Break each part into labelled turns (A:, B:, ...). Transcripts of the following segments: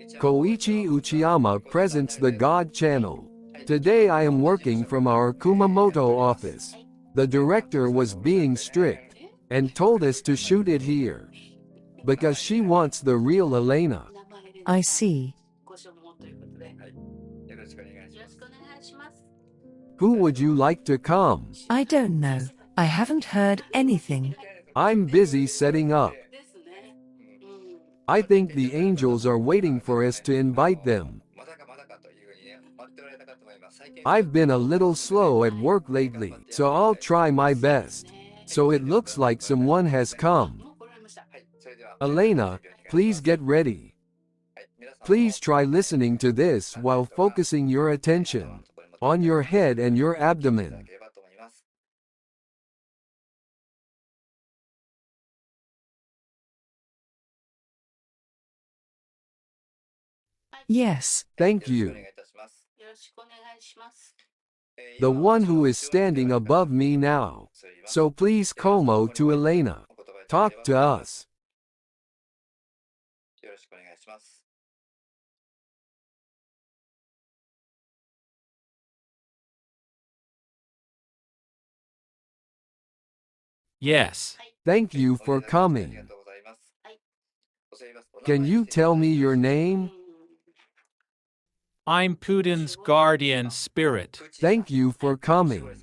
A: Koichi Uchiyama presents the God Channel. Today I am working from our Kumamoto office. The director was being strict and told us to shoot it here because she wants the real Elena.
B: I see.
A: Who would you like to come?
B: I don't know. I haven't heard anything.
A: I'm busy setting up. I think the angels are waiting for us to invite them. I've been a little slow at work lately, so I'll try my best. So it looks like someone has come. Elena, please get ready. Please try listening to this while focusing your attention on your head and your abdomen.
B: Yes.
A: Thank you. The one who is standing above me now. So please Como to Elena. Talk to us.
C: Yes.
A: Thank you for coming. Can you tell me your name?
C: I'm Putin's guardian spirit.
A: Thank you for coming.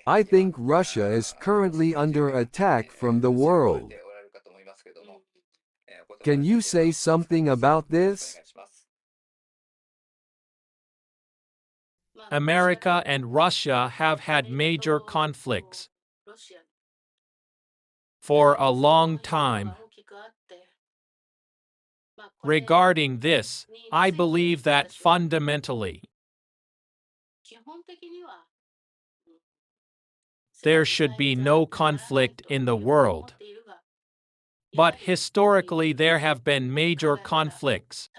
A: I think Russia is currently under attack from the world. Can you say something about this?
C: America and Russia have had major conflicts for a long time. Regarding this, I believe that fundamentally, there should be no conflict in the world. But historically, there have been major conflicts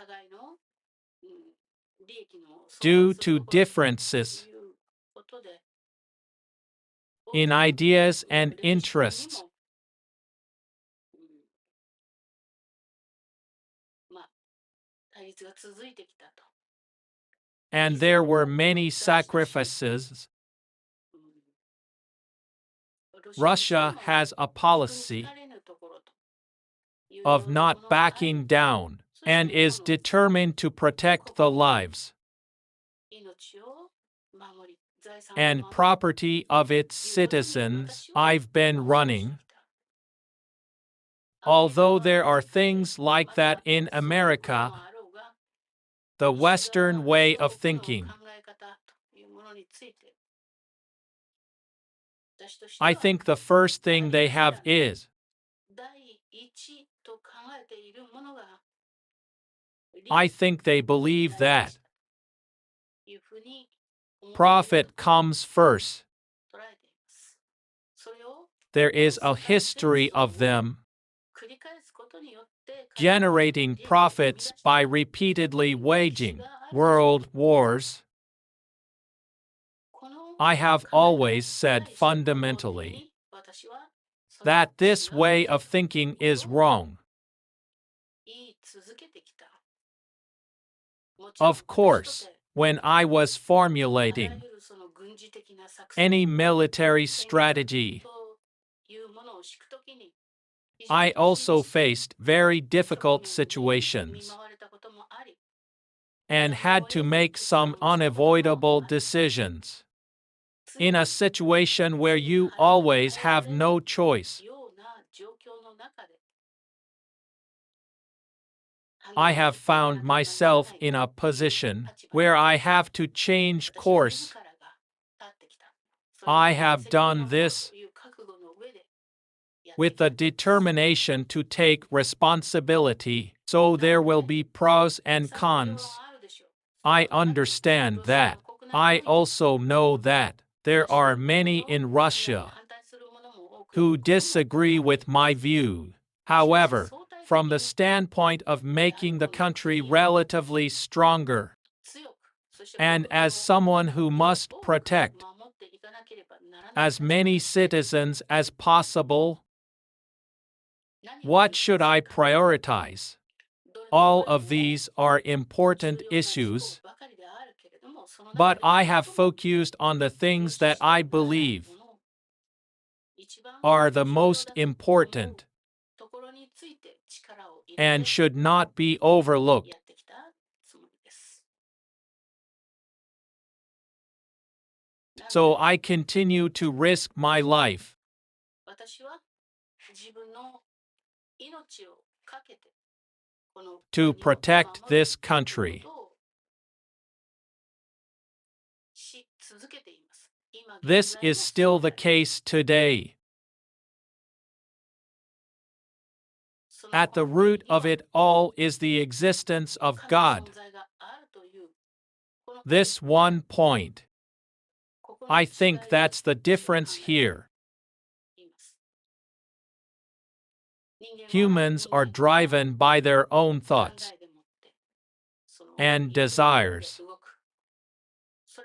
C: due to differences in ideas and interests. And there were many sacrifices. Russia has a policy of not backing down and is determined to protect the lives and property of its citizens. I've been running. Although there are things like that in America, the Western way of thinking, I think the first thing they have is I think they believe that profit comes first. There is a history of them generating profits by repeatedly waging world wars. I have always said fundamentally that this way of thinking is wrong. Of course, when I was formulating any military strategy, I also faced very difficult situations and had to make some unavoidable decisions. In a situation where you always have no choice, I have found myself in a position where I have to change course. I have done this with the determination to take responsibility, so there will be pros and cons. I understand that. I also know that there are many in Russia who disagree with my view. However, from the standpoint of making the country relatively stronger, and as someone who must protect as many citizens as possible, What should I prioritize? All of these are important issues, but I have focused on the things that I believe are the most important and should not be overlooked. So I continue to risk my life to protect this country. This is still the case today. At the root of it all is the existence of God. This one point. I think that's the difference here. Humans are driven by their own thoughts and desires.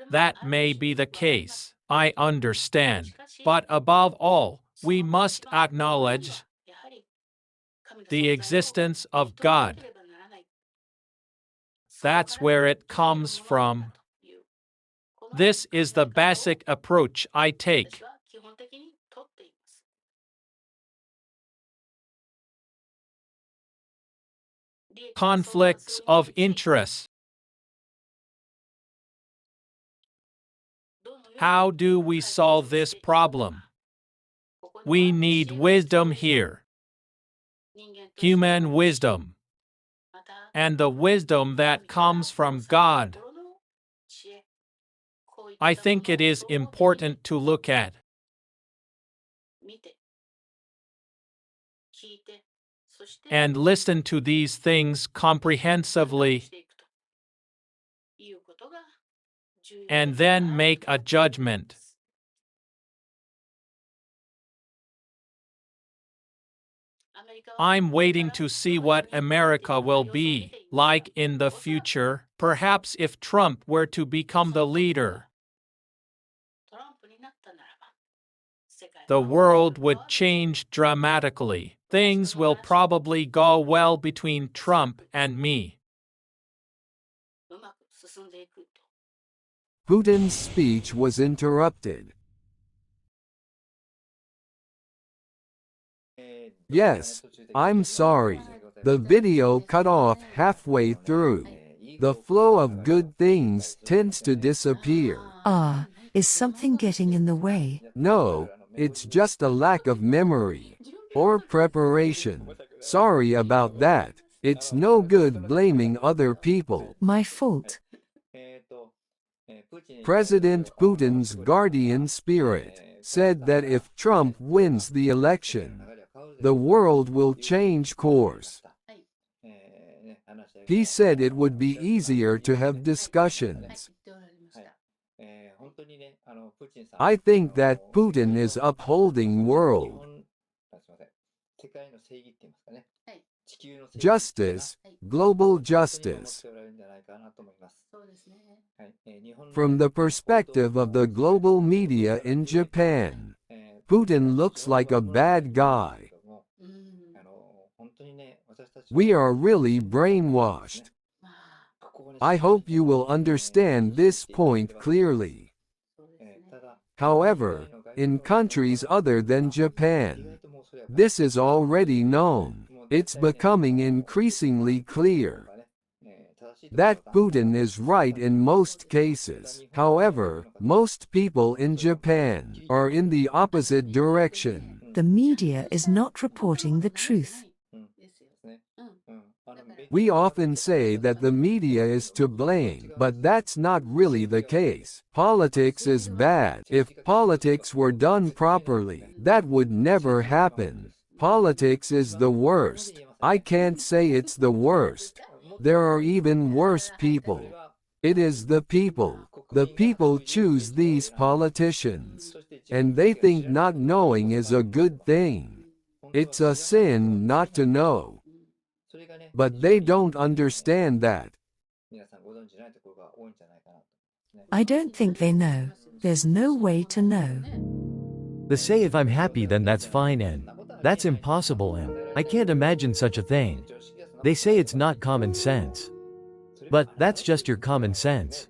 C: That may be the case, I understand, but above all, we must acknowledge the existence of God. That's where it comes from. This is the basic approach I take. Conflicts of interest. How do we solve this problem? We need wisdom here. Human wisdom. And the wisdom that comes from God. I think it is important to look at and listen to these things comprehensively and then make a judgment. I'm waiting to see what America will be like in the future, perhaps if Trump were to become the leader. The world would change dramatically. Things will probably go well between Trump and me.
A: Putin's speech was interrupted. Yes, I'm sorry. The video cut off halfway through. The flow of good things tends to disappear.
B: Is something getting in the way?
A: No, it's just a lack of memory or preparation. Sorry about that. It's no good blaming other people.
B: My fault.
A: President Putin's guardian spirit said that if Trump wins the election, the world will change course. He said it would be easier to have discussions. I think that Putin is upholding world justice, global justice. From the perspective of the global media in Japan, Putin looks like a bad guy. We are really brainwashed. I hope you will understand this point clearly. However, in countries other than Japan, this is already known. It's becoming increasingly clear that Putin is right in most cases. However, most people in Japan are in the opposite direction.
B: The media is not reporting the truth.
A: We often say that the media is to blame, but that's not really the case. Politics is bad. If politics were done properly, that would never happen. Politics is the worst. I can't say it's the worst. There are even worse people. It is the people. The people choose these politicians. And they think not knowing is a good thing. It's a sin not to know. But they don't understand that.
B: I don't think they know. There's no way to know.
D: They say if I'm happy then that's fine and That's impossible, and I can't imagine such a thing. They say it's not common sense. But that's just your common sense.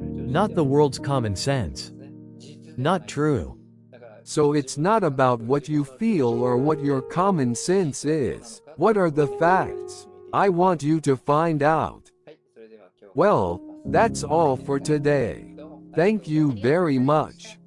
D: Not the world's common sense. Not true.
A: So it's not about what you feel or what your common sense is. What are the facts? I want you to find out. Well, that's all for today. Thank you very much.